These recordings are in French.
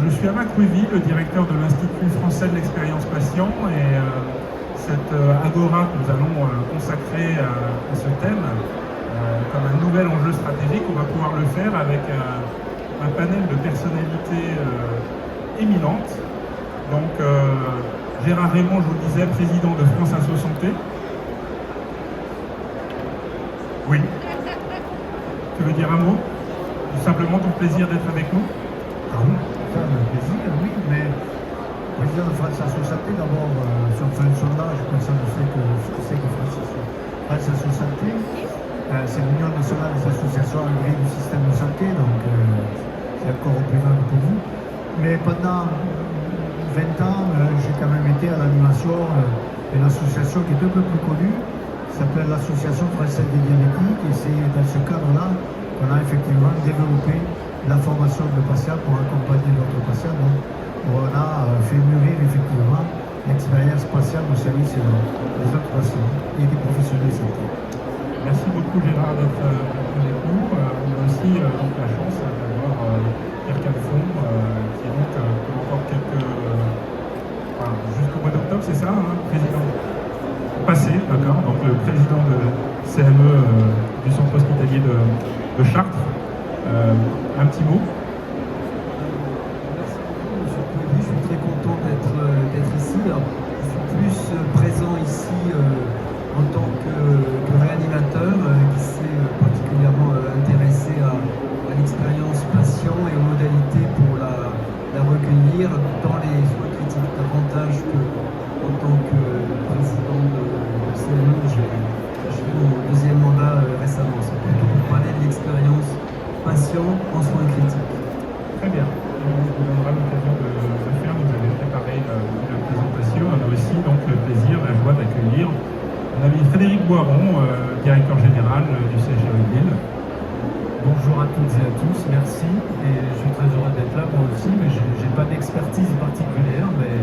Je suis Amac Ruivy, le directeur de l'Institut français de l'expérience patient, et cette agora que nous allons consacrer à ce thème comme un nouvel enjeu stratégique, on va pouvoir le faire avec un panel de personnalités éminentes. Donc Gérard Raymond, je vous le disais, président de France Asso Santé. Oui. Tu veux dire un mot? Simplement ton plaisir d'être avec nous? Ah oui, ça un plaisir, oui, mais président de France Asso Santé, d'abord, si on fait un sondage, personne ne sait ce que c'est que France Asso Santé. C'est l'Union nationale des associations agréées du système de santé, donc c'est encore au plus vague pour vous. Mais pendant 20 ans, j'ai quand même été à l'animation d'une association qui est un peu plus connue, qui s'appelle l'Association française des diabétiques, et c'est dans ce cadre-là qu'on a effectivement développé la formation de patients pour accompagner d'autres patients, donc, où on a fait mûrir effectivement l'expérience patiente au service des autres patients et des professionnels de santé. Merci beaucoup Gérard d'être avec nous. On a aussi donc la chance d'avoir Pierre Calfon, qui est donc pour encore jusqu'au mois d'octobre, c'est ça, hein, président passé, d'accord, donc le président de CME du centre hospitalier de Chartres. Un petit mot. Merci beaucoup, monsieur Pouilly. Je suis très content d'être ici. Alors, je suis plus présent ici en tant que réanimateur qui s'est particulièrement intéressé à l'expérience patient et aux modalités pour la recueillir dans les soins critiques, davantage que en tant que président de CME. J'ai fait mon deuxième mandat récemment. C'est plutôt pour parler de l'expérience patient en soins critiques. Très bien. On vous donnera l'occasion de le faire. Vous avez préparé une présentation. On a aussi donc le plaisir, la joie d'accueillir mon ami Frédéric Boiron, directeur général du CHRU de Lille. Bonjour à toutes et à tous, merci. Et je suis très heureux d'être là, moi aussi, mais je n'ai pas d'expertise particulière, mais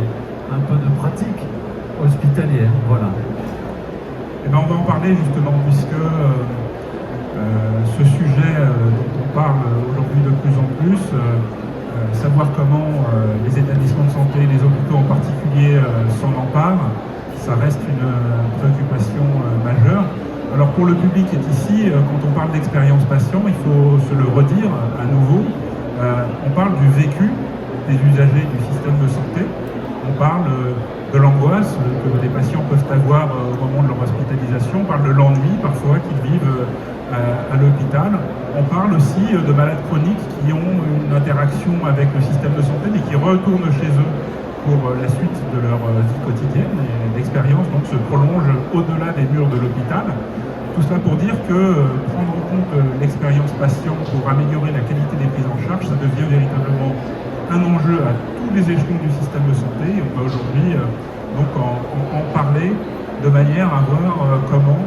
un peu de pratique hospitalière, voilà. Et bien on va en parler justement, puisque ce sujet dont on parle aujourd'hui de plus en plus, savoir comment les établissements de santé, les hôpitaux en particulier, s'en emparent, ça reste une préoccupation majeure. Alors pour le public qui est ici, quand on parle d'expérience patient, il faut se le redire à nouveau, on parle du vécu des usagers du système de santé, on parle de l'angoisse que les patients peuvent avoir au moment de leur hospitalisation, on parle de l'ennui parfois qu'ils vivent à l'hôpital. On parle aussi de malades chroniques qui ont une interaction avec le système de santé mais qui retournent chez eux pour la suite de leur vie quotidienne. Et l'expérience donc se prolonge au-delà des murs de l'hôpital. Tout cela pour dire que prendre en compte l'expérience patient pour améliorer la qualité des prises en charge, ça devient véritablement un enjeu à tous les échelons du système de santé. Et on va aujourd'hui donc en parler de manière à voir comment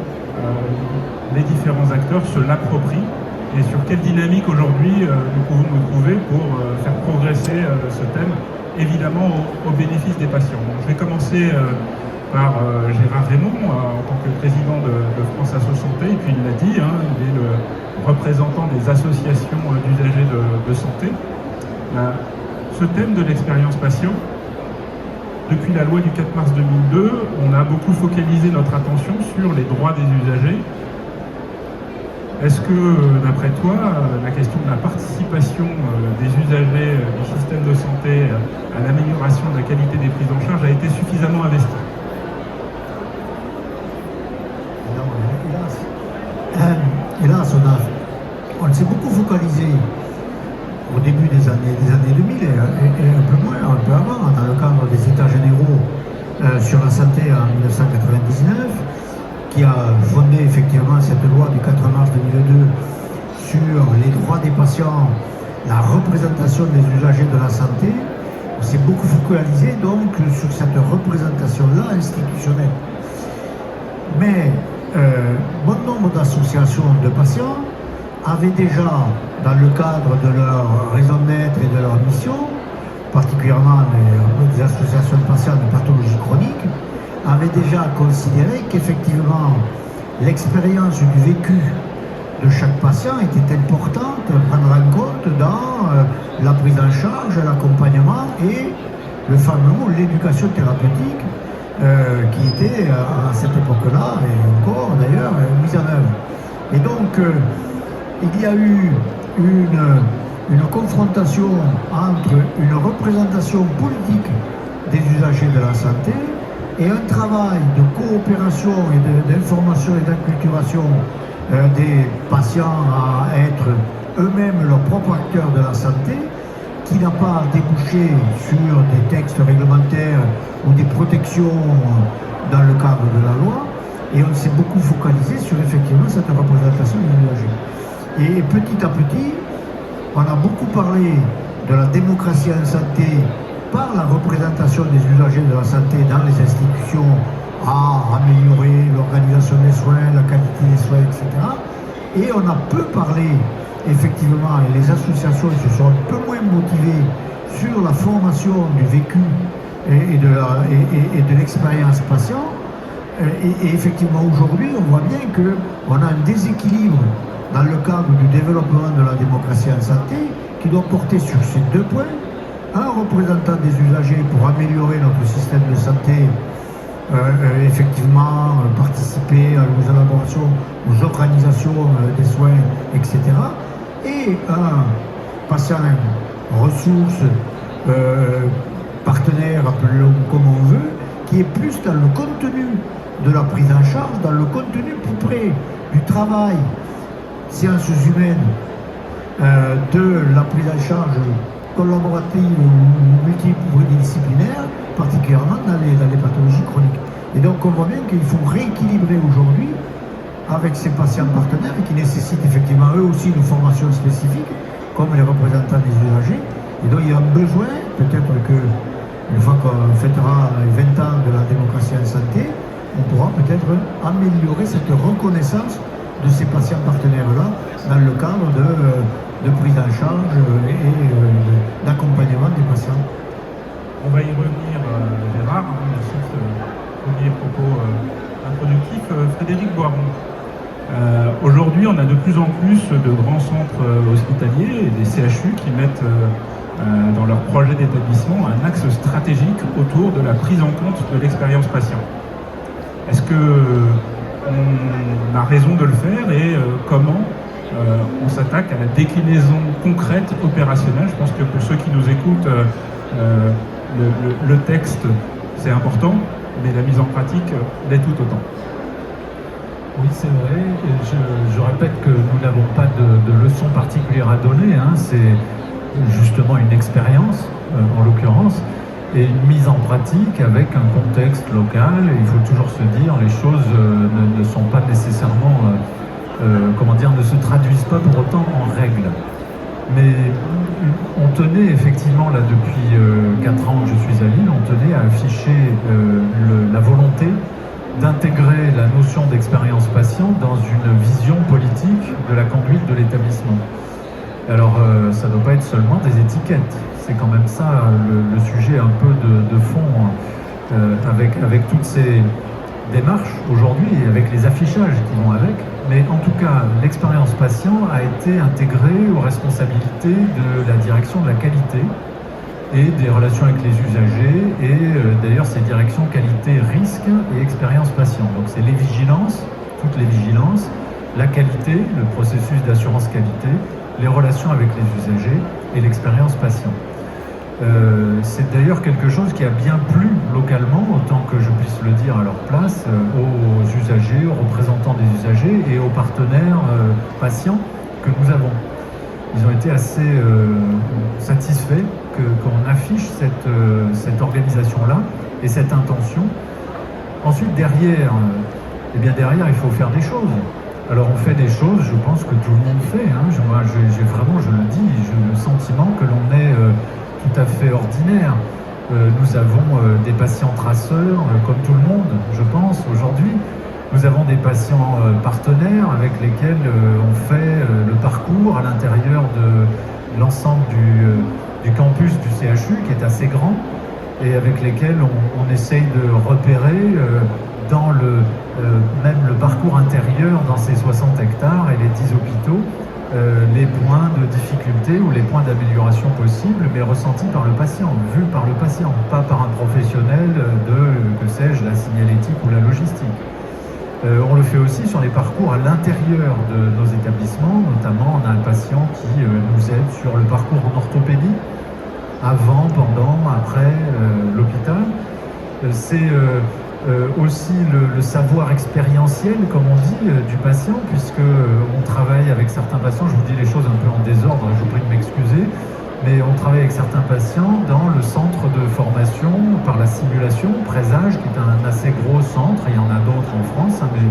les différents acteurs se l'approprient et sur quelle dynamique aujourd'hui nous pouvons nous trouver pour faire progresser ce thème, évidemment au bénéfice des patients. Donc, je vais commencer par Gérard Raymond, en tant que président de France Asso Santé, et puis il l'a dit, hein, il est le représentant des associations d'usagers de santé. Ce thème de l'expérience patient, depuis la loi du 4 mars 2002, on a beaucoup focalisé notre attention sur les droits des usagers. Est-ce que, d'après toi, la question de la participation des usagers du système de santé à l'amélioration de la qualité des prises en charge a été suffisamment investie? Hélas, on s'est beaucoup focalisé au début des années 2000 et un peu moins, un peu avant, dans le cadre des États généraux sur la santé en 1999, qui a fondé effectivement cette loi du 4 mars 2002 sur les droits des patients, la représentation des usagers de la santé. On s'est beaucoup focalisé donc sur cette représentation-là institutionnelle. Mais bon nombre d'associations de patients avaient déjà, dans le cadre de leur raison d'être et de leur mission, particulièrement les associations de patients de pathologies chroniques, avaient déjà considéré qu'effectivement l'expérience du vécu de chaque patient était importante à prendre en compte dans la prise en charge, l'accompagnement et le fameux mot l'éducation thérapeutique qui était à cette époque-là, et encore d'ailleurs, mise en œuvre. Et donc, il y a eu une confrontation entre une représentation politique des usagers de la santé et un travail de coopération et d'information et d'acculturation des patients à être eux-mêmes leurs propres acteurs de la santé, qui n'a pas débouché sur des textes réglementaires ou des protections dans le cadre de la loi, et on s'est beaucoup focalisé sur effectivement cette représentation des usagers. Et petit à petit, on a beaucoup parlé de la démocratie en santé par la représentation des usagers de la santé dans les institutions à améliorer l'organisation des soins, la qualité des soins, etc. Et on a peu parlé, effectivement, et les associations se sont un peu moins motivées sur la formation du vécu et de l'expérience patient. Et effectivement, aujourd'hui, on voit bien qu'on a un déséquilibre dans le cadre du développement de la démocratie en santé qui doit porter sur ces deux points. Un représentant des usagers pour améliorer notre système de santé, effectivement, participer aux élaborations, aux organisations des soins, etc. Et un patient ressource, partenaire, appelons comme on veut, qui est plus dans le contenu de la prise en charge, dans le contenu plus près du travail, sciences humaines, de la prise en charge collaborative ou multidisciplinaire, particulièrement dans les pathologies chroniques. Et donc on voit bien qu'il faut rééquilibrer aujourd'hui avec ces patients partenaires qui nécessitent effectivement eux aussi une formation spécifique, comme les représentants des usagers. Et donc il y a un besoin, peut-être que une fois qu'on fêtera les 20 ans de la démocratie en santé, on pourra peut-être améliorer cette reconnaissance de ces patients partenaires-là dans le cadre de prise en charge et d'accompagnement des patients. On va y revenir, Gérard, sur ce premier propos introductif. Frédéric Boiron, aujourd'hui on a de plus en plus de grands centres hospitaliers et des CHU qui mettent dans leur projet d'établissement un axe stratégique autour de la prise en compte de l'expérience patient. Est-ce qu'on a raison de le faire et comment on s'attaque à la déclinaison concrète opérationnelle? Je pense que pour ceux qui nous écoutent, le texte c'est important, mais la mise en pratique l'est tout autant. Oui, c'est vrai. Je répète que nous n'avons pas de leçon particulière à donner. C'est justement une expérience, en l'occurrence, et une mise en pratique avec un contexte local. Et il faut toujours se dire, les choses ne sont pas nécessairement, ne se traduisent pas pour autant en règles. Mais on tenait effectivement, là, depuis 4 ans que je suis à Lille, on tenait à afficher la volonté d'intégrer la notion d'expérience patient dans une vision politique de la conduite de l'établissement. Alors, ça ne doit pas être seulement des étiquettes. C'est quand même ça le sujet un peu de fond, avec toutes ces démarches aujourd'hui et avec les affichages qui vont avec. Mais en tout cas, l'expérience patient a été intégrée aux responsabilités de la direction de la qualité et des relations avec les usagers, et d'ailleurs ces directions qualité, risque et expérience patient. Donc c'est les vigilances, toutes les vigilances, la qualité, le processus d'assurance qualité, les relations avec les usagers et l'expérience patient. C'est d'ailleurs quelque chose qui a bien plu localement, autant que je puisse le dire à leur place, aux usagers, aux représentants des usagers et aux partenaires patients que nous avons. Ils ont été assez satisfaits qu'on affiche cette organisation-là et cette intention. Ensuite, derrière, il faut faire des choses. Alors on fait des choses, je pense que tout le monde fait. J'ai vraiment, je le dis, j'ai le sentiment que l'on est tout à fait ordinaire. Nous avons des patients traceurs, comme tout le monde, je pense, aujourd'hui. Nous avons des patients partenaires avec lesquels on fait le parcours à l'intérieur de l'ensemble du campus du CHU, qui est assez grand, et avec lesquels on essaye de repérer dans même le parcours intérieur dans ces 60 hectares et les 10 hôpitaux, les points de difficulté ou les points d'amélioration possibles, mais ressentis par le patient, vus par le patient, pas par un professionnel de, que sais-je, la signalétique ou la logistique. On le fait aussi sur les parcours à l'intérieur de nos établissements, notamment on a un patient qui nous aide sur le parcours en orthopédie, avant, pendant, après l'hôpital. C'est aussi le savoir expérientiel, comme on dit, du patient, puisque on travaille avec certains patients, je vous dis les choses un peu en désordre, je vous prie de m'excuser, mais on travaille avec certains patients dans le centre de formation par la simulation, Présage, qui est un assez gros centre, il y en a d'autres en France, hein, mais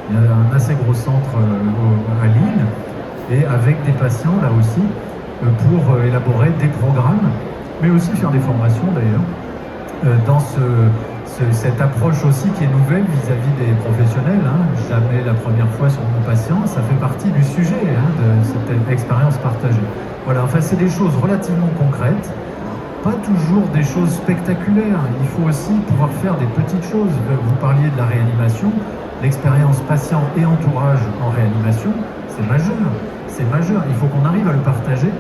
il y a un assez gros centre à Lille, et avec des patients là aussi, pour élaborer des programmes, mais aussi faire des formations d'ailleurs, dans cette approche aussi qui est nouvelle vis-à-vis des professionnels, hein, jamais la première fois sur mon patient, ça fait partie du sujet hein, de cette expérience partagée. Voilà, enfin c'est des choses relativement concrètes, pas toujours des choses spectaculaires, il faut aussi pouvoir faire des petites choses. Vous parliez de la réanimation, l'expérience patient et entourage en réanimation, c'est majeur, il faut qu'on arrive à le partager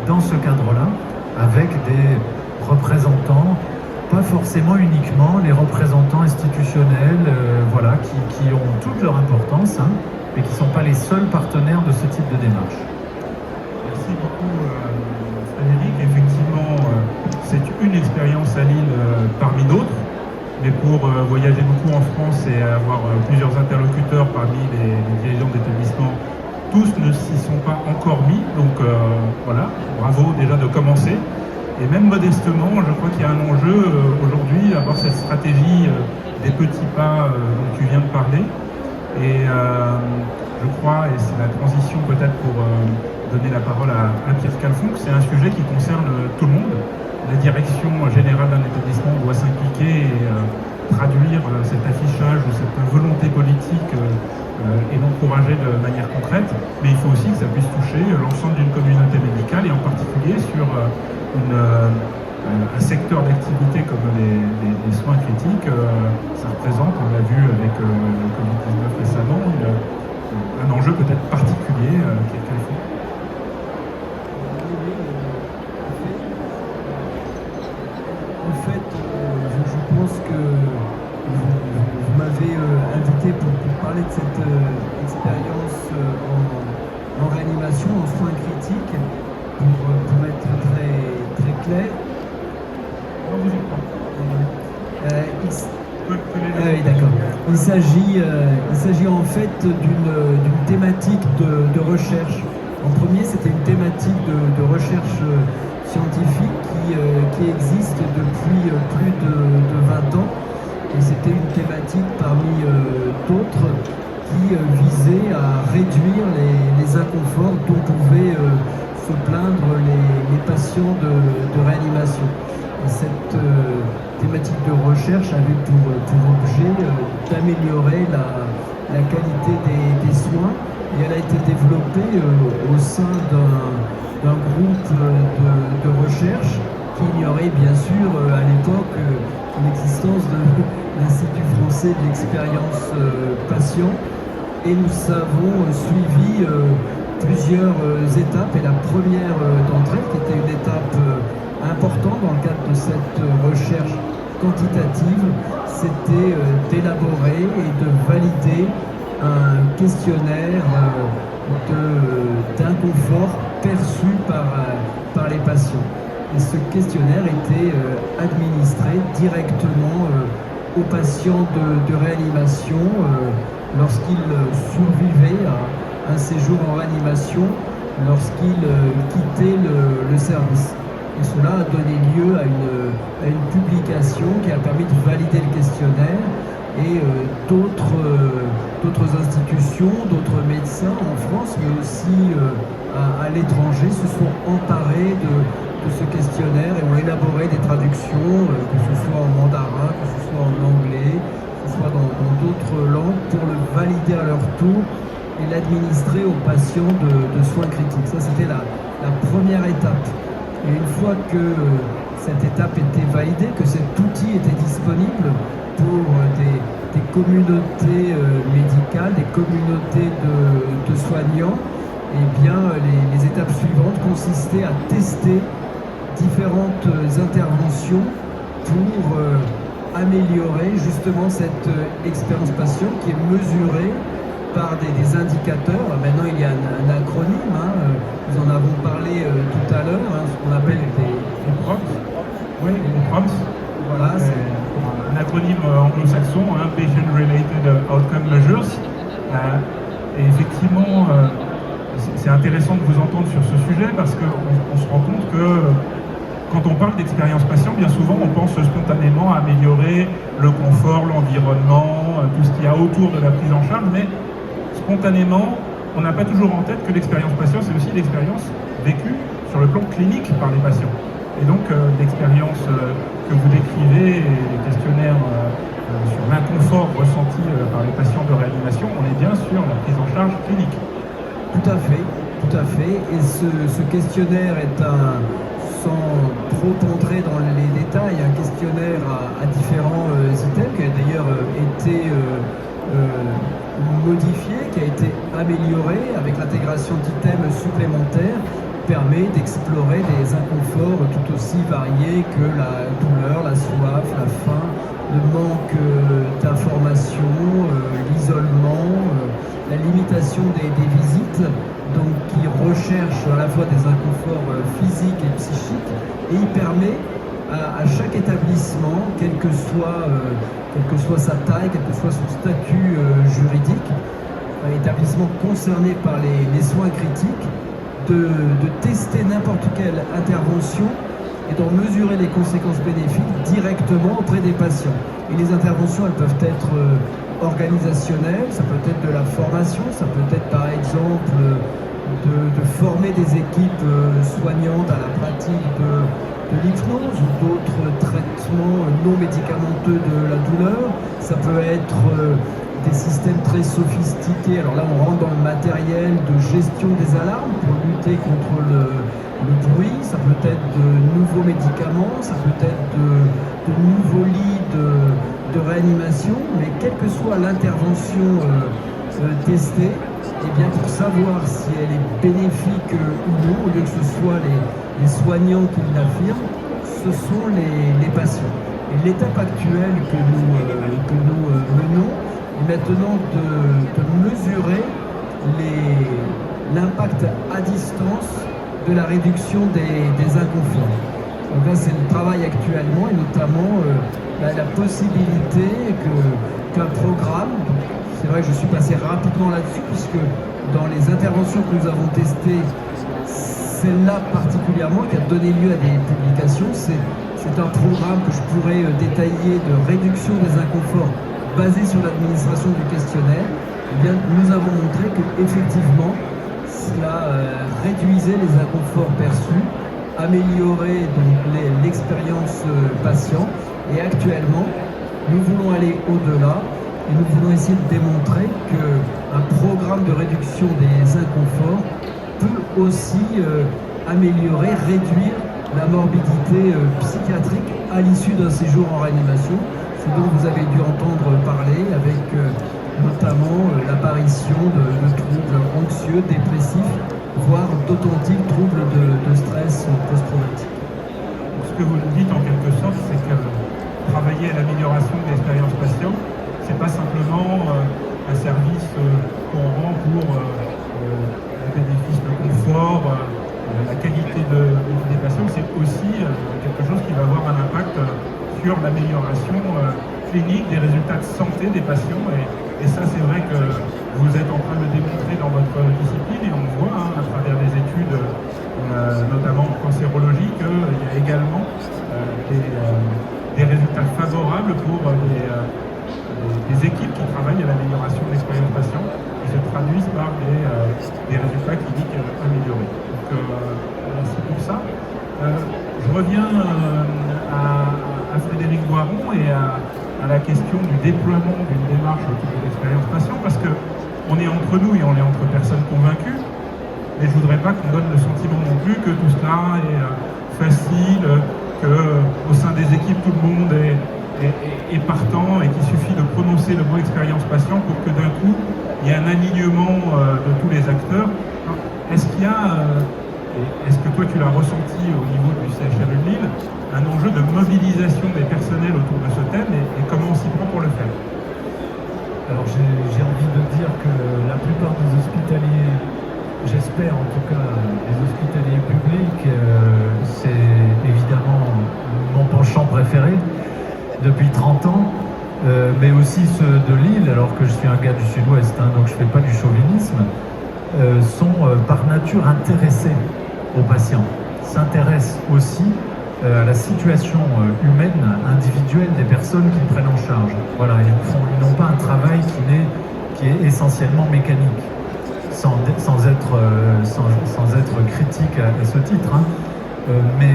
dans ce cadre-là, avec des représentants, pas forcément uniquement les représentants institutionnels, voilà, qui ont toute leur importance, hein, mais qui ne sont pas les seuls partenaires de ce type de démarche. Merci beaucoup Frédéric. Effectivement, c'est une expérience à Lille parmi d'autres, mais pour voyager beaucoup en France et avoir plusieurs interlocuteurs parmi les dirigeants d'établissements, tous ne s'y sont pas encore mis, donc voilà, bravo déjà de commencer. Et même modestement, je crois qu'il y a un enjeu aujourd'hui, avoir cette stratégie des petits pas dont tu viens de parler. Et je crois, et c'est la transition peut-être pour donner la parole à Pierre Calfon, que c'est un sujet qui concerne tout le monde. La direction générale d'un établissement doit s'impliquer et traduire cet affichage ou cette volonté politique et l'encourager de manière concrète. Mais il faut aussi que ça puisse toucher l'ensemble d'une communauté médicale et en particulier sur un secteur d'activité comme les soins critiques. Ça représente, on l'a vu avec le Covid-19 récemment, un enjeu peut-être particulier qui est Calfon. En fait, je pense que vous m'avez invité pour parler de cette expérience en réanimation, en soins critiques, pour être très clair. Oui, d'accord. Il s'agit en fait d'une thématique de recherche. En premier, c'était une thématique de recherche scientifique qui existe depuis plus de 20 ans. Et c'était une thématique parmi d'autres qui visait à réduire les inconforts dont pouvaient se plaindre les patients de réanimation. Et cette thématique de recherche avait pour objet d'améliorer la qualité des soins, et elle a été développée au sein d'un groupe de recherche qui ignorait bien sûr à l'époque l'existence de l'Institut français de l'expérience patient, et nous avons suivi plusieurs étapes, et la première d'entre elles, qui était une étape importante dans le cadre de cette recherche quantitative, c'était d'élaborer et de valider un questionnaire d'inconfort perçu par les patients. Et ce questionnaire était administré directement aux patients de réanimation lorsqu'ils survivaient à un séjour en réanimation, lorsqu'ils quittaient le service. Et cela a donné lieu à une publication qui a permis de valider le questionnaire, et d'autres institutions, d'autres médecins en France, mais aussi à l'étranger, se sont emparés de ce questionnaire et ont élaboré des traductions, que ce soit en mandarin, que ce soit en anglais, que ce soit dans d'autres langues, pour le valider à leur tour et l'administrer aux patients de soins critiques. Ça, c'était la première étape. Et une fois que cette étape était validée, que cet outil était disponible pour des communautés médicales, des communautés de soignants, eh bien, les étapes suivantes consistaient à tester différentes interventions pour améliorer justement cette expérience patient qui est mesurée par des indicateurs. Maintenant, il y a un acronyme, nous en avons parlé tout à l'heure, ce qu'on appelle les PROMS. Oui, les PROMS. Voilà, c'est un acronyme anglo-saxon, Patient Related Outcome Measures. Et effectivement, c'est intéressant de vous entendre sur ce sujet parce qu'on se rend compte que quand on parle d'expérience patient, bien souvent on pense spontanément à améliorer le confort, l'environnement, tout ce qu'il y a autour de la prise en charge, mais spontanément, on n'a pas toujours en tête que l'expérience patient, c'est aussi l'expérience vécue sur le plan clinique par les patients. Et donc l'expérience que vous décrivez, les questionnaires sur l'inconfort ressenti par les patients de réanimation, on est bien sur la prise en charge clinique. Tout à fait, tout à fait. Et ce questionnaire est sans trop entrer dans les détails, un questionnaire à différents items qui a d'ailleurs été modifié, qui a été amélioré avec l'intégration d'items supplémentaires, permet d'explorer des inconforts tout aussi variés que la douleur, la soif, la faim, le manque d'information, l'isolement, la limitation des visites, donc qui recherche à la fois des inconforts physiques et psychiques, et il permet à chaque établissement, quelle que soit sa taille, quel que soit son statut juridique, établissement concerné par les soins critiques, de tester n'importe quelle intervention et d'en mesurer les conséquences bénéfiques directement auprès des patients. Et les interventions, elles peuvent être organisationnelles, ça peut être de la formation, ça peut être par exemple de former des équipes soignantes à la pratique de l'hypnose ou d'autres traitements non médicamenteux de la douleur. Ça peut être des systèmes très sophistiqués. Alors là, on rentre dans le matériel de gestion des alarmes pour lutter contre le bruit. Ça peut être de nouveaux médicaments, ça peut être de nouveaux lits de réanimation. Mais quelle que soit l'intervention testée, et bien pour savoir si elle est bénéfique ou non, au lieu que ce soit les soignants qui l'affirment, ce sont les patients. Et l'étape actuelle que nous menons est maintenant de mesurer l'impact à distance de la réduction des inconforts. Donc là, c'est le travail actuellement, et notamment la possibilité qu'un programme, c'est vrai que je suis passé rapidement là-dessus, puisque dans les interventions que nous avons testées, celle-là particulièrement, qui a donné lieu à des publications, c'est un programme que je pourrais détailler de réduction des inconforts basé sur l'administration du questionnaire. Eh bien, nous avons montré qu'effectivement, cela réduisait les inconforts perçus, améliorait donc l'expérience patient, et actuellement, nous voulons aller au-delà. Et nous voulons essayer de démontrer qu'un programme de réduction des inconforts peut aussi améliorer, réduire la morbidité psychiatrique à l'issue d'un séjour en réanimation, ce dont vous avez dû entendre parler avec notamment l'apparition de troubles anxieux, dépressifs, voire d'authentiques troubles de stress post-traumatique. Ce que vous nous dites en quelque sorte, c'est que travailler à l'amélioration de l'expérience patient, c'est pas simplement un service qu'on rend pour le bénéfice, le confort, la qualité de vie des patients, c'est aussi quelque chose qui va avoir un impact sur l'amélioration clinique des résultats de santé des patients. Et ça, c'est vrai que vous êtes en train de le démontrer dans votre discipline, et on voit à travers des études, notamment en cancérologie, qu'il y a également des résultats favorables pour des équipes qui travaillent à l'amélioration de l'expérience patient, qui se traduisent par des résultats cliniques améliorés. Donc merci pour ça. Je reviens à Frédéric Boiron et à la question du déploiement d'une démarche autour de l'expérience patient, parce qu'on est entre nous et on est entre personnes convaincues, mais je ne voudrais pas qu'on donne le sentiment non plus que tout cela est facile, qu'au sein des équipes tout le monde est est partant et qu'il suffit de prononcer le mot expérience patient pour que d'un coup, il y ait un alignement de tous les acteurs. Est-ce qu'il y a, est-ce que toi tu l'as ressenti au niveau du CHRU de Lille, un enjeu de mobilisation des personnels autour de ce thème et comment on s'y prend pour le faire? Alors j'ai envie de dire que la plupart des hospitaliers, j'espère en tout cas, les hospitaliers publics, c'est évidemment mon penchant préféré depuis 30 ans, mais aussi ceux de Lille, alors que je suis un gars du Sud-Ouest, hein, donc je ne fais pas du chauvinisme, sont par nature intéressés aux patients, s'intéressent aussi à la situation humaine, individuelle des personnes qu'ils prennent en charge. Voilà, ils n'ont pas un travail qui est essentiellement mécanique, sans être critique à ce titre, hein. Mais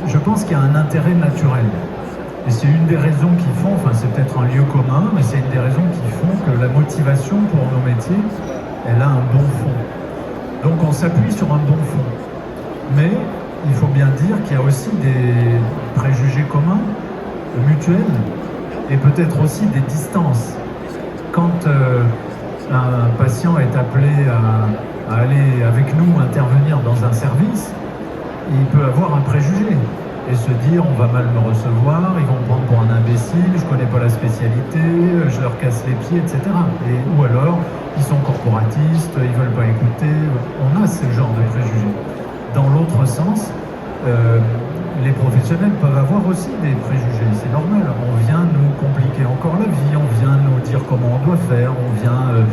je pense qu'il y a un intérêt naturel. Et c'est une des raisons qui font, enfin c'est peut-être un lieu commun, mais c'est une des raisons qui font que la motivation pour nos métiers, elle a un bon fond. Donc on s'appuie sur un bon fond. Mais il faut bien dire qu'il y a aussi des préjugés communs, mutuels, et peut-être aussi des distances. Quand un patient est appelé à aller avec nous intervenir dans un service, il peut avoir un préjugé et se dire on va mal me recevoir, ils vont me prendre pour un imbécile, je connais pas la spécialité, je leur casse les pieds, etc. Ou alors, ils sont corporatistes, ils veulent pas écouter. On a ce genre de préjugés. Dans l'autre sens, les professionnels peuvent avoir aussi des préjugés, c'est normal. On vient nous compliquer encore la vie, on vient nous dire comment on doit faire, on vient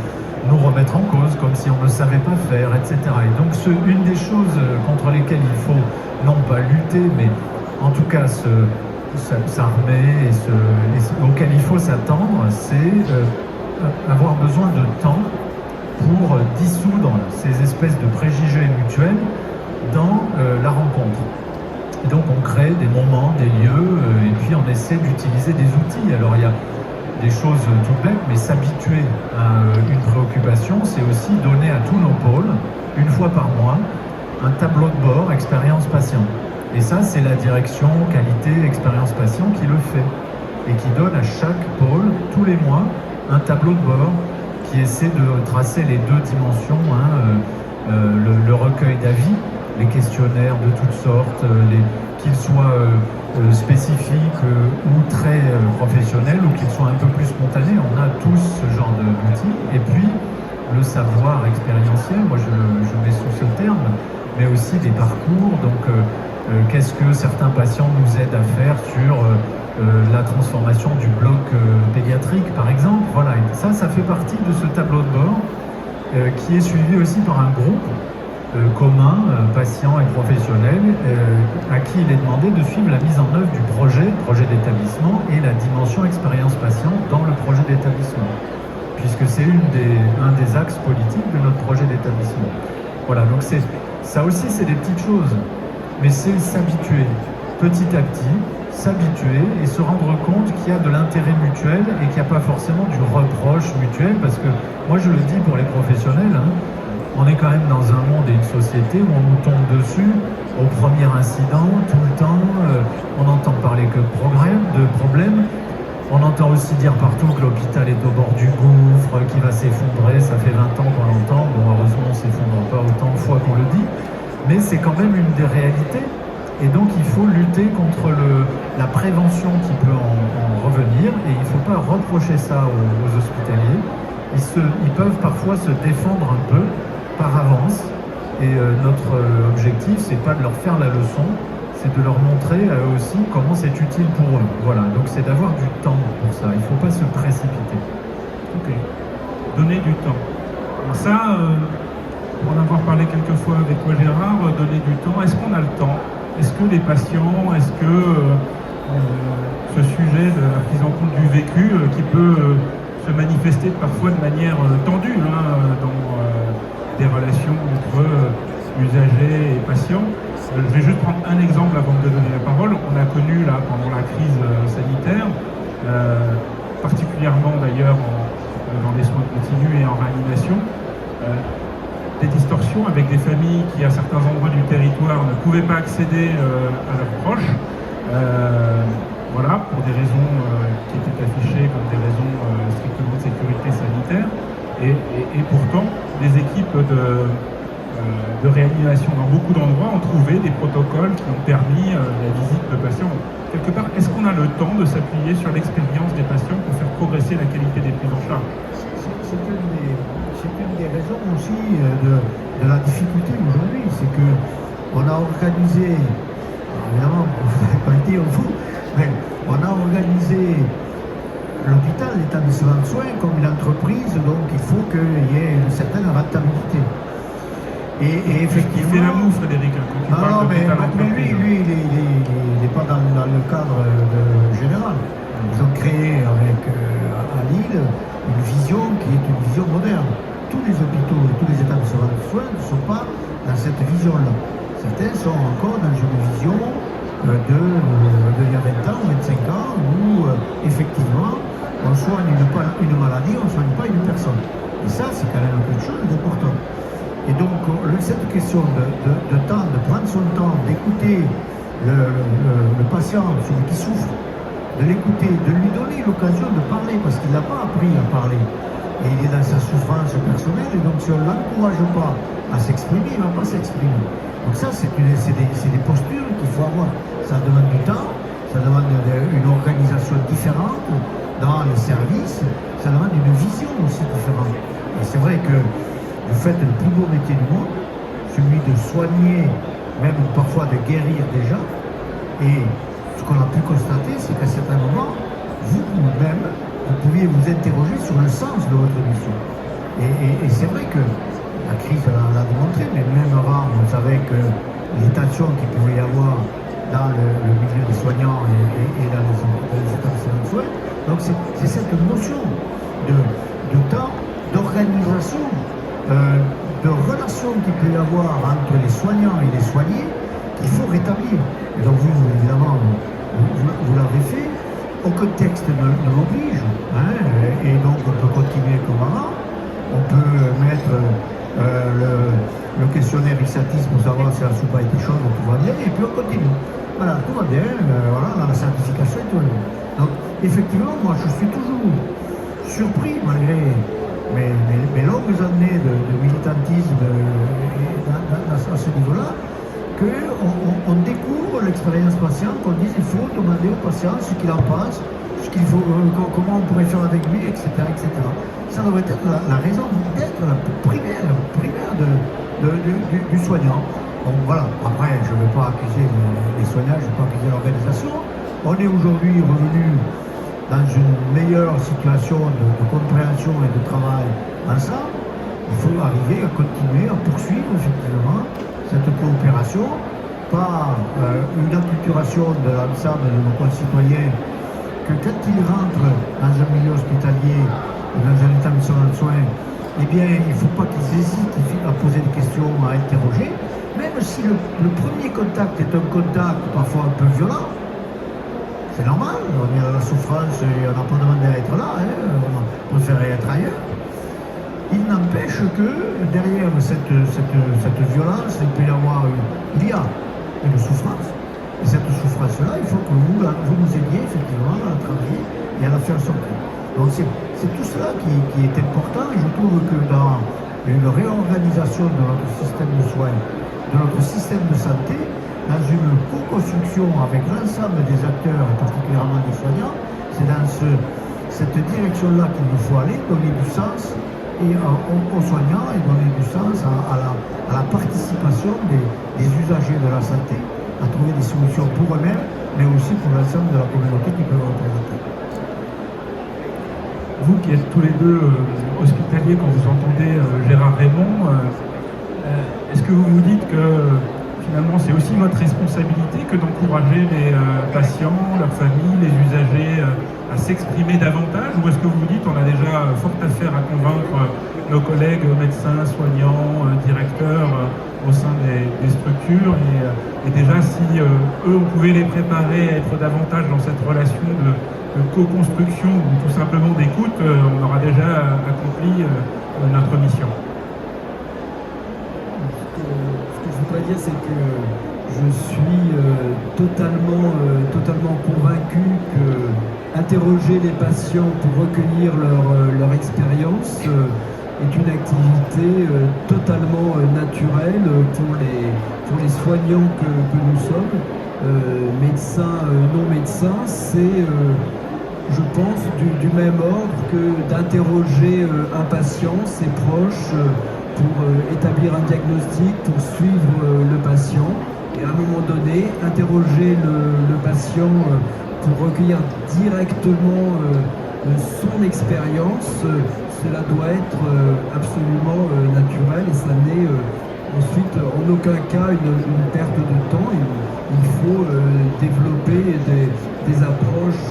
nous remettre en cause comme si on ne savait pas faire, etc. Et donc une des choses contre lesquelles il faut non pas lutter, mais en tout cas s'armer et auquel il faut s'attendre, c'est avoir besoin de temps pour dissoudre ces espèces de préjugés mutuels dans la rencontre. Et donc on crée des moments, des lieux, et puis on essaie d'utiliser des outils. Alors il y a des choses toutes bêtes, mais s'habituer à une préoccupation, c'est aussi donner à tous nos pôles, une fois par mois, un tableau de bord expérience patient. Et ça, c'est la direction qualité expérience patient qui le fait et qui donne à chaque pôle, tous les mois, un tableau de bord qui essaie de tracer les deux dimensions, hein, le recueil d'avis, les questionnaires de toutes sortes, qu'ils soient spécifiques ou très professionnels, ou qu'ils soient un peu plus spontanés. On a tous ce genre d'outils. Et puis, le savoir expérientiel, moi je mets sous ce terme, mais aussi des parcours. Donc, qu'est-ce que certains patients nous aident à faire sur la transformation du bloc pédiatrique, par exemple. Voilà, et ça fait partie de ce tableau de bord qui est suivi aussi par un groupe commun, patients et professionnels, à qui il est demandé de suivre la mise en œuvre du projet d'établissement et la dimension expérience patient dans le projet d'établissement, puisque c'est un des axes politiques de notre projet d'établissement. Voilà, donc ça aussi c'est des petites choses, mais c'est s'habituer petit à petit, s'habituer et se rendre compte qu'il y a de l'intérêt mutuel et qu'il n'y a pas forcément du reproche mutuel, parce que moi je le dis pour les professionnels, hein, on est quand même dans un monde et une société où on nous tombe dessus au premier incident, tout le temps, on n'entend parler que de problèmes. On entend aussi dire partout que l'hôpital est au bord du gouffre, qu'il va s'effondrer, ça fait 20 ans qu'on l'entend. Bon, heureusement, on ne s'effondre pas autant de fois qu'on le dit, mais c'est quand même une des réalités. Et donc, il faut lutter contre la prévention qui peut en revenir, et il ne faut pas reprocher ça aux hospitaliers. Ils peuvent parfois se défendre un peu par avance, et notre objectif, c'est pas de leur faire la leçon, c'est de leur montrer à eux aussi comment c'est utile pour eux. Voilà, donc c'est d'avoir du temps pour ça, il ne faut pas se précipiter. Ok, donner du temps. Alors ça, pour en avoir parlé quelques fois avec toi Gérard, donner du temps, est-ce qu'on a le temps? Est-ce que les patients, est-ce que ce sujet de la prise en compte du vécu qui peut se manifester parfois de manière tendue dans des relations entre usagers et patients. Je vais juste prendre un exemple avant de donner la parole. On a connu là pendant la crise sanitaire, particulièrement d'ailleurs dans les soins continus et en réanimation, des distorsions avec des familles qui à certains endroits du territoire ne pouvaient pas accéder à leurs proches, voilà, pour des raisons affichées comme des raisons strictement de sécurité sanitaire. Et pourtant, les équipes de réanimation dans beaucoup d'endroits ont trouvé des protocoles qui ont permis la visite de patients. Quelque part, est-ce qu'on a le temps de s'appuyer sur l'expérience des patients pour faire progresser la qualité des prises en charge? C'est une des raisons aussi de la difficulté aujourd'hui, c'est que on a organisé, évidemment, vous n'avez pas été au fond, mais on a organisé l'hôpital, l'établissement de soins comme une entreprise, donc il faut qu'il y ait une certaine rentabilité. Et effectivement... Il fait l'amour, Frédéric, hein, quand tu parles d'hôpital entreprise. lui, il n'est pas dans le cadre général. Ils ont créé à Lille une vision qui est une vision moderne. Tous les hôpitaux et tous les établissements de soins ne sont pas dans cette vision-là. Certains sont encore dans une vision d'il y a 20 ans, 25 ans, où effectivement, on soigne une maladie, on ne soigne pas une personne. Et ça, c'est quand même quelque chose d'important. Et donc, cette question de temps, de prendre son temps, d'écouter le patient, celui qui souffre, de l'écouter, de lui donner l'occasion de parler, parce qu'il n'a pas appris à parler. Et il est dans sa souffrance personnelle, et donc si on ne l'encourage pas à s'exprimer, il ne va pas s'exprimer. Donc ça, c'est des postures qu'il faut avoir. Ça demande du temps, ça demande une organisation différente dans les services, ça demande une vision aussi différente. Et c'est vrai que vous faites le plus beau métier du monde, celui de soigner, même parfois de guérir déjà. Et ce qu'on a pu constater, c'est qu'à certains moments, vous-même, vous pouviez vous interroger sur le sens de votre mission. Et c'est vrai que la crise l'a démontré, mais même avant, on savait que les tensions qu'il pouvait y avoir dans le milieu des soignants et dans les établissements de soins. Donc c'est cette notion de temps, d'organisation, de relation qu'il peut y avoir entre les soignants et les soignés qu'il faut rétablir. Et donc vous, évidemment, vous l'avez fait. Aucun texte ne l'oblige, hein, et donc on peut continuer comme avant. On peut mettre le questionnaire ISATIS pour savoir si la soupe a été chaude, tout va bien, et puis on continue. Voilà, tout va bien, voilà, la certification et tout va bien. Donc effectivement, moi je suis toujours surpris, malgré mes longues années de militantisme à ce niveau-là, qu'on découvre l'expérience patient, qu'on dise il faut demander au patient ce qu'il en pense, comment on pourrait faire avec lui, etc. etc. Ça devrait être la raison d'être la primaire du soignant. Donc voilà, après je ne vais pas accuser les soignants, je ne vais pas accuser l'organisation. On est aujourd'hui revenu dans une meilleure situation de compréhension et de travail ensemble. Il faut arriver à continuer, à poursuivre effectivement cette coopération, pas une acculturation de l'ensemble de nos concitoyens, que quand ils rentrent dans un milieu hospitalier ou dans un établissement de soins, eh bien, il ne faut pas qu'ils hésitent à poser des questions, à interroger, même si le premier contact est un contact parfois un peu violent. C'est normal, on est dans la souffrance et on n'a pas demandé à être là, hein, on préférait être ailleurs. Il n'empêche que derrière cette violence, il y a une souffrance. Et cette souffrance-là, il faut que vous nous aidiez effectivement à la travailler et à la faire sortir. Donc c'est tout cela qui est important, et je trouve que dans une réorganisation de notre système de soins, de notre système de santé, dans une co-construction avec l'ensemble des acteurs, et particulièrement des soignants, c'est dans cette direction-là qu'il nous faut aller, donner du sens aux soignants et donner du sens à la participation des usagers de la santé, à trouver des solutions pour eux-mêmes, mais aussi pour l'ensemble de la communauté qu'ils peuvent représenter. Vous qui êtes tous les deux hospitaliers, quand vous entendez Gérard Raymond, est-ce que vous vous dites que finalement c'est aussi votre responsabilité que d'encourager les patients, leurs familles, les usagers à s'exprimer davantage, ou est-ce que vous vous dites on a déjà fort à faire à convaincre nos collègues médecins, soignants, directeurs au sein des structures, et déjà si eux on pouvait les préparer à être davantage dans cette relation de co-construction ou tout simplement d'écoute, on aura déjà accompli notre mission. Ce que je voudrais dire, c'est que Je suis totalement convaincu que interroger les patients pour recueillir leur expérience est une activité totalement naturelle pour les soignants que nous sommes. Médecins, non médecins, c'est, je pense, du même ordre que d'interroger un patient, ses proches, pour établir un diagnostic, pour suivre le patient. Et à un moment donné, interroger le patient pour recueillir directement son expérience, cela doit être absolument naturel et ça n'est ensuite en aucun cas une perte de temps. Il faut développer des approches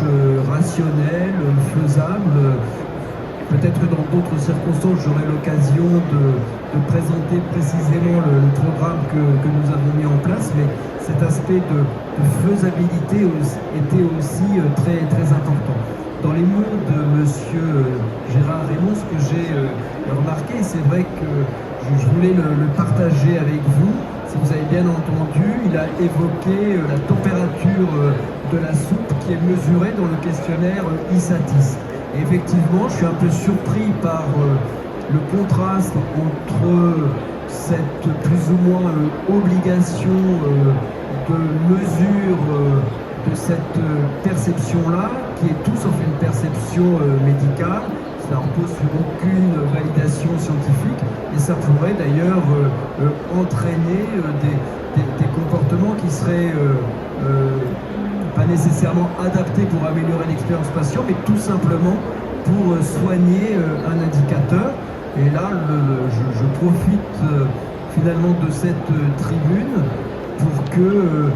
rationnelles, faisables. Peut-être que dans d'autres circonstances, j'aurai l'occasion de présenter précisément le programme que nous avons mis en place, mais cet aspect de faisabilité était aussi très important. Dans les mots de monsieur Gérard Raymond, ce que j'ai remarqué, c'est vrai que je voulais le partager avec vous. Si vous avez bien entendu, il a évoqué la température de la soupe qui est mesurée dans le questionnaire ISATIS. Et effectivement, je suis un peu surpris par le contraste entre cette plus ou moins obligation de mesure de cette perception-là, qui est tout sauf une perception médicale. Ça ne repose sur aucune validation scientifique et ça pourrait d'ailleurs entraîner des comportements qui seraient pas nécessairement adaptés pour améliorer l'expérience patient, mais tout simplement pour soigner un indicateur. Et là, je profite finalement de cette tribune pour que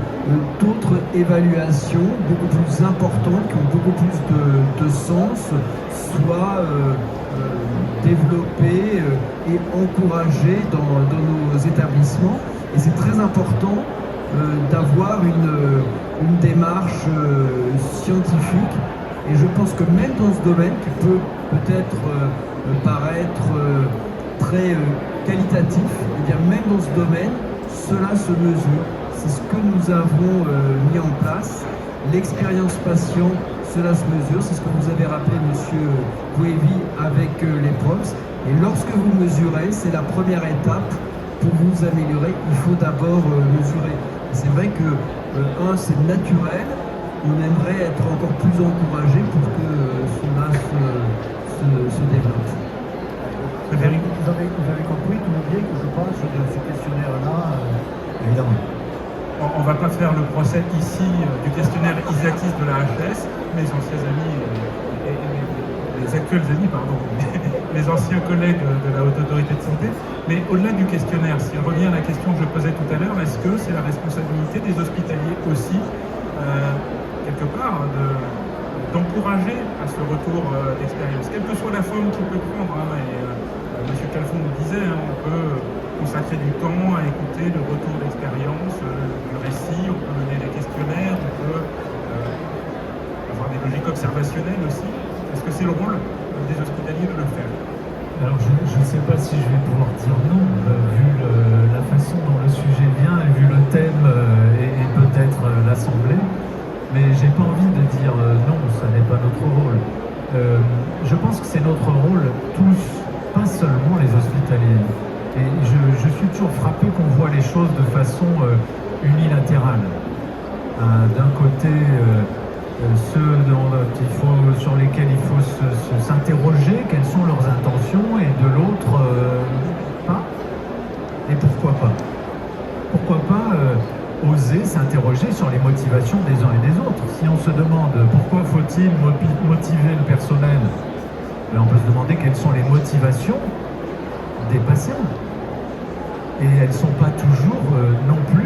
d'autres évaluations beaucoup plus importantes, qui ont beaucoup plus de sens, soient développées et encouragées dans nos établissements. Et c'est très important d'avoir une démarche scientifique. Et je pense que même dans ce domaine, qui peut peut-être paraître très qualitatif, et bien même dans ce domaine, cela se mesure. C'est ce que nous avons mis en place. L'expérience patient, cela se mesure. C'est ce que vous avez rappelé, monsieur Guévi, avec les PROMS. Et lorsque vous mesurez, c'est la première étape. Pour vous améliorer, il faut d'abord mesurer. C'est vrai que, c'est naturel. On aimerait être encore plus encouragé pour que cela se développe. Vous avez compris tout le bien que je pense de ce questionnaire-là, évidemment. On ne va pas faire le procès ici du questionnaire ISATIS de la HS, mes anciens amis, les actuels amis, pardon, les anciens collègues de la Haute Autorité de Santé. Mais au-delà du questionnaire, si on revient à la question que je posais tout à l'heure, est-ce que c'est la responsabilité des hospitaliers aussi, quelque part, d'encourager à ce retour d'expérience, quelle que soit la forme qu'il peut prendre, hein, et M. Calfon nous disait, hein, on peut consacrer du temps à écouter le retour d'expérience, le récit, on peut mener des questionnaires, on peut avoir des logiques observationnelles aussi. Est-ce que c'est le rôle des hospitaliers de le faire? Alors je ne sais pas si je vais pouvoir dire non, vu la façon dont le sujet vient et vu le thème et peut-être l'Assemblée, mais j'ai pas envie de dire non, ça n'est pas notre rôle. Je pense que c'est notre rôle tous, pas seulement les hospitaliers. Et je suis toujours frappé qu'on voit les choses de façon unilatérale. D'un côté, ceux sur lesquels il faut s'interroger, quelles sont leurs intentions, et de l'autre, pas. Et pourquoi pas? Pourquoi pas oser s'interroger sur les motivations des uns et des autres? Si on se demande pourquoi faut-il motiver le personnel, on peut se demander quelles sont les motivations des patients. Et elles ne sont pas toujours non plus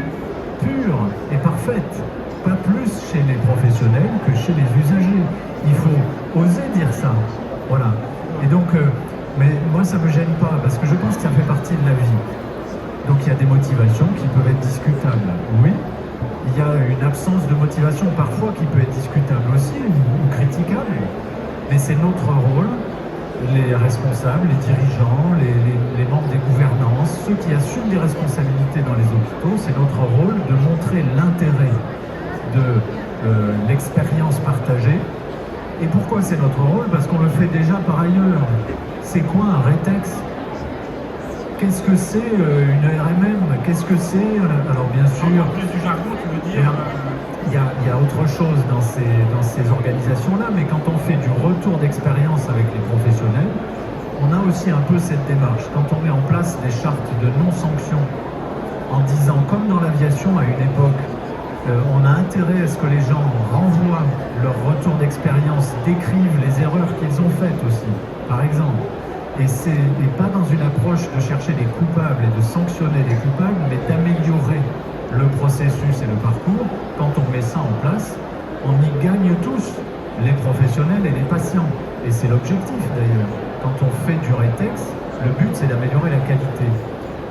pures et parfaites. Pas plus chez les professionnels que chez les usagers. Il faut oser dire ça. Voilà. Et donc, mais moi ça ne me gêne pas, parce que je pense que ça fait partie de la vie. Donc il y a des motivations qui peuvent être discutables. Oui. Il y a une absence de motivation parfois qui peut être discutable aussi, ou critiquable. Mais c'est notre rôle les responsables, les dirigeants, les membres des gouvernances, ceux qui assument des responsabilités dans les hôpitaux. C'est notre rôle de montrer l'intérêt de l'expérience partagée. Et pourquoi c'est notre rôle? Parce qu'on le fait déjà par ailleurs. C'est quoi un rétex? Qu'est-ce que c'est une RMM? Qu'est-ce que c'est? Alors bien sûr... En plus du jargon, tu veux dire... Il y a autre chose dans ces organisations-là, mais quand on fait du retour d'expérience avec les professionnels, on a aussi un peu cette démarche. Quand on met en place des chartes de non-sanction, en disant, comme dans l'aviation à une époque, on a intérêt à ce que les gens renvoient leur retour d'expérience, décrivent les erreurs qu'ils ont faites aussi, par exemple. Et pas dans une approche de chercher des coupables et de sanctionner les coupables, mais d'améliorer le processus et le parcours. Quand on met ça en place, on y gagne tous, les professionnels et les patients. Et c'est l'objectif d'ailleurs. Quand on fait du rétex, le but c'est d'améliorer la qualité.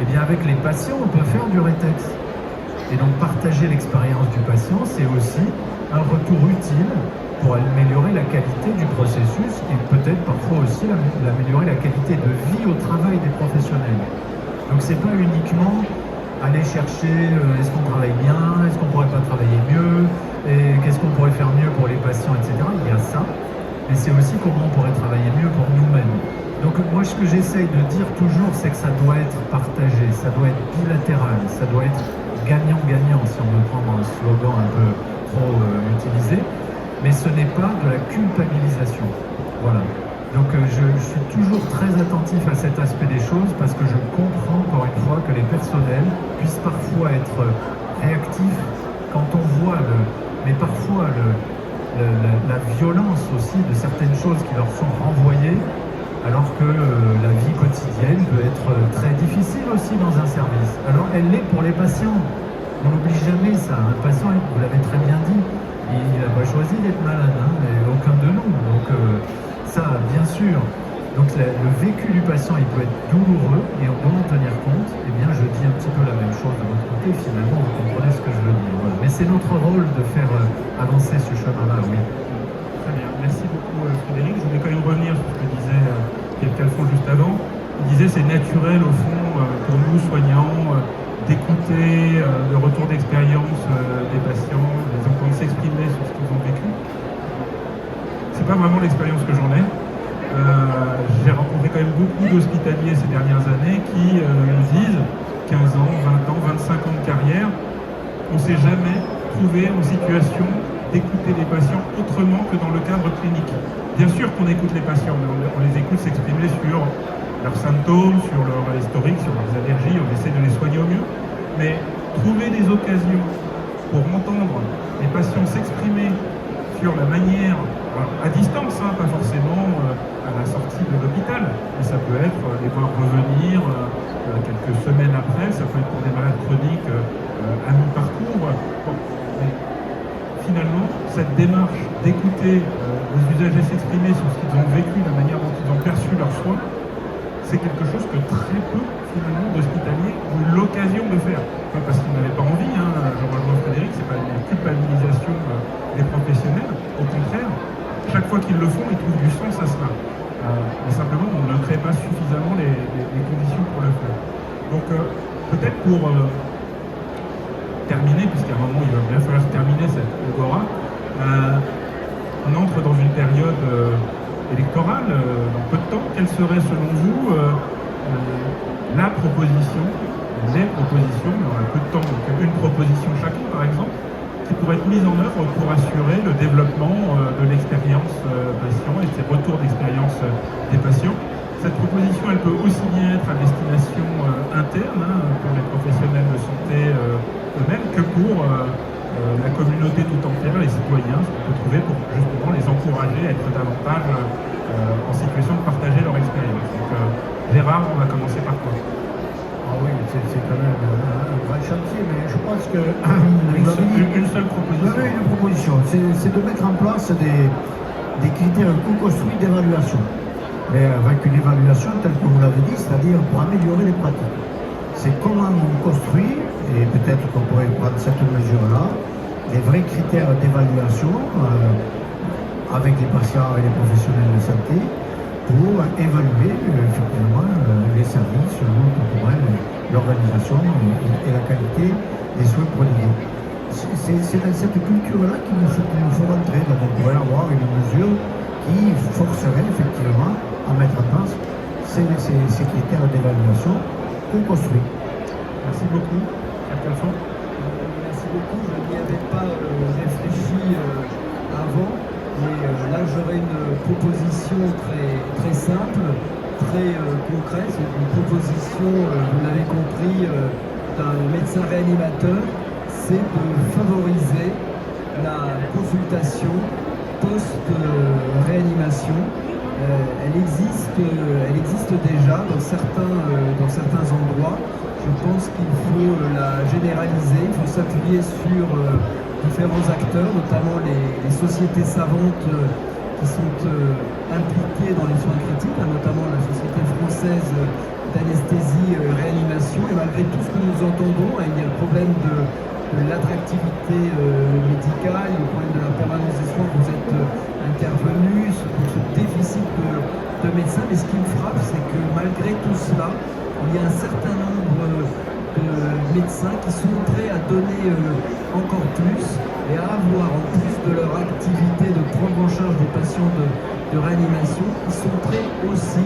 Et bien avec les patients, on peut faire du rétex. Et donc partager l'expérience du patient, c'est aussi un retour utile pour améliorer la qualité du processus et peut-être parfois aussi améliorer la qualité de vie au travail des professionnels. Donc c'est pas uniquement aller chercher est-ce qu'on travaille bien, est-ce qu'on pourrait pas travailler mieux, et qu'est-ce qu'on pourrait faire mieux pour les patients, etc. Il y a ça, mais c'est aussi comment on pourrait travailler mieux pour nous-mêmes. Donc moi ce que j'essaye de dire toujours, c'est que ça doit être partagé, ça doit être bilatéral, ça doit être gagnant-gagnant, si on veut prendre un slogan un peu trop utilisé, mais ce n'est pas de la culpabilisation. Voilà. Donc je suis toujours très attentif à cet aspect des choses parce que je comprends encore une fois que les personnels puissent parfois être réactifs quand on voit mais parfois la violence aussi de certaines choses qui leur sont renvoyées, alors que la vie quotidienne peut être très difficile aussi dans un service. Alors elle l'est pour les patients. On n'oublie jamais ça. Un patient, vous l'avez très bien dit, il n'a pas choisi d'être malade, hein, mais aucun de nous. Donc ça, bien sûr. Donc le vécu du patient, il peut être douloureux et on doit en tenir compte. Eh bien, je dis un petit peu la même chose de votre côté. Finalement, vous comprenez ce que je veux dire. Voilà. Mais c'est notre rôle de faire avancer ce chemin-là, oui. Très bien. Merci beaucoup, Frédéric. Je voulais quand même revenir sur ce que disait Pierre Calfon juste avant. Il disait c'est naturel, au fond, pour nous, soignants, d'écouter le retour d'expérience des patients, les entendre s'exprimer sur ce qu'ils ont vécu. C'est pas vraiment l'expérience que j'en ai. J'ai rencontré quand même beaucoup d'hospitaliers ces dernières années qui nous disent 15 ans, 20 ans, 25 ans de carrière, on ne s'est jamais trouvé en situation d'écouter les patients autrement que dans le cadre clinique. Bien sûr qu'on écoute les patients, mais on les écoute s'exprimer sur leurs symptômes, sur leur historique, sur leurs allergies, on essaie de les soigner au mieux. Mais trouver des occasions pour entendre les patients s'exprimer sur la manière, à distance, hein, pas forcément à la sortie de l'hôpital, mais ça peut être les voir revenir quelques semaines après, ça peut être pour des malades chroniques à mi-parcours. Bon, mais finalement, cette démarche d'écouter les usagers s'exprimer sur ce qu'ils ont vécu, la manière dont ils ont perçu leurs soins, c'est quelque chose que très peu finalement d'hospitaliers ont eu l'occasion de faire. Pas parce qu'ils n'avaient pas envie, hein, je rejoins Frédéric, c'est pas une culpabilisation des professionnels, au contraire, chaque fois qu'ils le font, ils trouvent du sens à cela. Mais simplement, on ne crée pas suffisamment les conditions pour le faire. Donc peut-être pour terminer, puisqu'à un moment il va bien falloir terminer cette agora, on entre dans une période électorale dans peu de temps. Quelle serait selon vous la proposition, les propositions, mais on a peu de temps, donc une proposition chacun par exemple, qui pourrait être mise en œuvre pour assurer le développement de l'expérience patient et de ces retours d'expérience des patients. Cette proposition, elle peut aussi bien être à destination interne, hein, pour les professionnels de santé eux-mêmes, que pour la communauté tout entière, les citoyens, ce qu'on peut trouver pour justement les encourager à être davantage en situation de partager leur expérience. Donc Gérard, on va commencer par quoi? Ah oui, c'est quand même un vrai chantier, mais je pense que une seule proposition. Oui, une proposition, c'est de mettre en place des critères co-construits d'évaluation. Mais avec une évaluation telle que vous l'avez dit, c'est-à-dire pour améliorer les pratiques. C'est comment on construit, et peut-être qu'on pourrait prendre cette mesure-là, les vrais critères d'évaluation avec les patients et les professionnels de santé, pour évaluer effectivement les services, le monde corporel, l'organisation et la qualité des soins prodigués. C'est dans cette culture-là qu'il nous faut rentrer, donc on pourrait avoir une mesure qui forcerait effectivement à mettre en place ces critères d'évaluation qu'on construit. Merci beaucoup. Pierre. Merci beaucoup. Je n'y avais pas réfléchi avant, mais là j'aurais une proposition très simple, très concrète, une proposition, vous l'avez compris, d'un médecin réanimateur, c'est de favoriser la consultation post-réanimation. Elle existe déjà dans certains endroits. Je pense qu'il faut la généraliser, il faut s'appuyer sur différents acteurs, notamment les sociétés savantes qui sont impliquées dans les soins critiques, notamment la Société française d'anesthésie réanimation. Et malgré tout ce que nous entendons, il y a le problème de l'attractivité médicale, le problème de la permanence des soins, vous êtes intervenus, ce déficit de médecins. Mais ce qui me frappe, c'est que malgré tout cela, il y a un certain nombre de médecins qui sont prêts à donner encore plus et à avoir, en plus de leur activité de prendre en charge des patients de réanimation, ils sont prêts aussi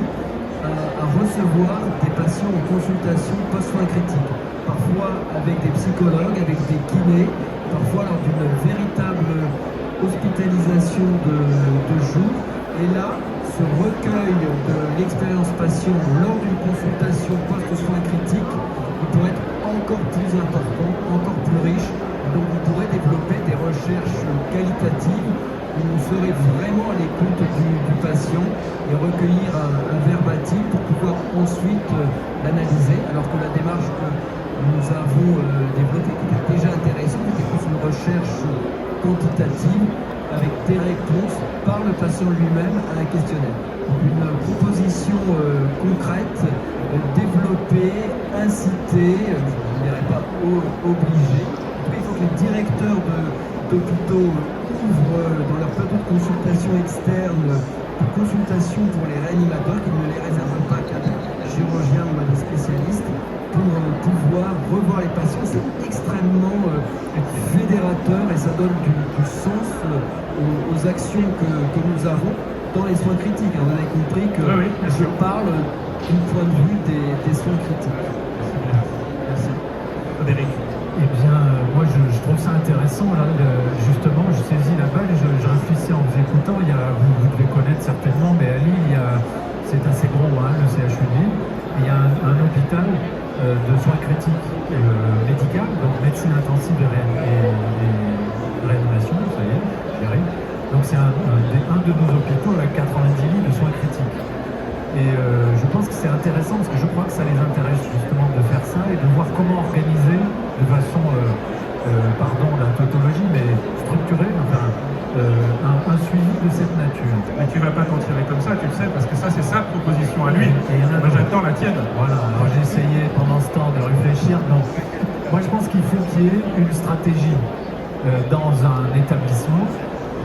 à recevoir des patients en consultation post-soins critiques. Parfois avec des psychologues, avec des kinés, parfois lors d'une véritable hospitalisation de jour. Et là, ce recueil de l'expérience patient lors d'une consultation post-soins critiques, il pourrait être encore plus important, encore plus riche. Donc on pourrait développer des recherches qualitatives où on serait vraiment à l'écoute du patient et recueillir un verbatim pour pouvoir ensuite l'analyser, alors que la démarche que nous avons développée, qui était déjà intéressante, était plus une recherche quantitative avec des réponses par le patient lui-même à un questionnaire. Une proposition concrète, développée, incitée, je ne dirais pas obligée. Il faut que les directeurs d'hôpitaux ouvrent dans leur plateau de consultation externe de consultation pour les réanimateurs, qu'ils ne les réservent pas qu'à des chirurgiens ou à des spécialistes, pour pouvoir revoir les patients. C'est extrêmement fédérateur et ça donne du sens aux actions que nous avons dans les soins critiques. Vous avez compris que je parle du point de vue des soins critiques. Merci. Frédéric. Eh bien, moi je trouve ça intéressant, là, justement, je saisis la balle et je réfléchissais en vous écoutant. Vous devez connaître certainement, mais à Lille, c'est assez gros, hein, le CHU de Lille. Il y a un hôpital de soins critiques médical, donc médecine intensive et réanimation, ça y est, j'y arrive. Donc c'est un de nos hôpitaux avec 90 lits de soins critiques. Et je pense que c'est intéressant parce que je crois que ça les intéresse justement de faire ça et de voir comment organiser de façon, pardon la tautologie, mais structurée, enfin, un suivi de cette nature. Mais tu ne vas pas t'en tirer comme ça, tu le sais, parce que ça c'est sa proposition à lui. Et moi j'attends la tienne. Voilà, alors j'ai essayé pendant ce temps de réfléchir. Donc, moi je pense qu'il faut qu'il y ait une stratégie dans un établissement.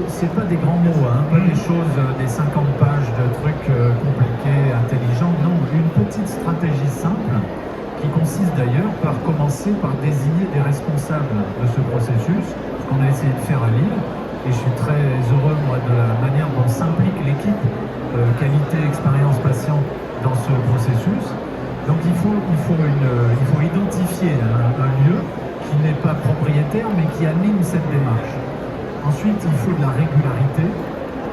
C'est pas des grands mots, hein, pas des choses, des 50 pages de trucs compliqués, intelligents. Non, une petite stratégie simple qui consiste d'ailleurs par commencer par désigner des responsables de ce processus, ce qu'on a essayé de faire à Lille. Et je suis très heureux, moi, de la manière dont s'implique l'équipe qualité, expérience patient dans ce processus. Donc il faut identifier un lieu qui n'est pas propriétaire, mais qui anime cette démarche. Ensuite, il faut de la régularité.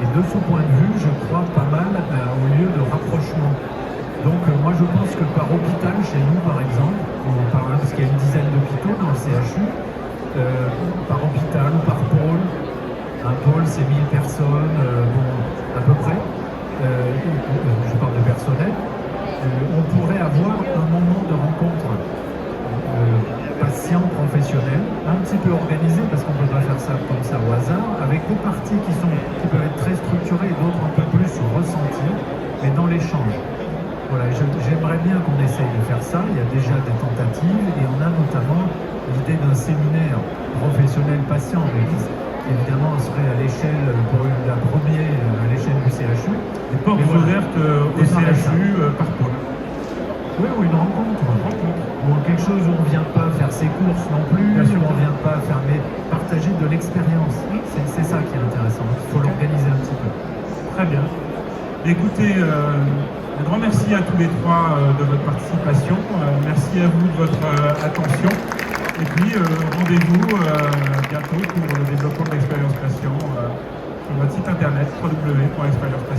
Et de ce point de vue, je crois pas mal au lieu de rapprochement. Donc moi, je pense que par hôpital, chez nous, par exemple, parce qu'il y a une dizaine d'hôpitaux dans le CHU, par hôpital ou par pôle, un pôle, c'est 1000 personnes, à peu près. Je parle de personnel. On pourrait avoir un moment de rencontre patient professionnel, un petit peu organisé, parce qu'on ne peut pas faire ça comme ça au hasard, avec des parties qui peuvent être très structurées et d'autres un peu plus au ressenti, mais dans l'échange. Voilà, j'aimerais bien qu'on essaye de faire ça. Il y a déjà des tentatives et on a notamment l'idée d'un séminaire professionnel patient, mais qui évidemment, on serait à l'échelle, pour la première, à l'échelle du CHU. Des portes Mais voilà. ouvertes au Démarrer ça. CHU par pôle. Oui, ou une rencontre. Ou quelque chose où on ne vient pas faire ses courses non plus, Bien sûr. où on ne vient pas faire, mais partager de l'expérience. C'est ça qui est intéressant. Il faut l'organiser un petit peu. Très bien. Écoutez, un grand merci à tous les trois de votre participation. Merci à vous de votre attention. Et puis, rendez-vous bientôt pour le développement de l'expérience passion sur votre site internet www.experiencepassion.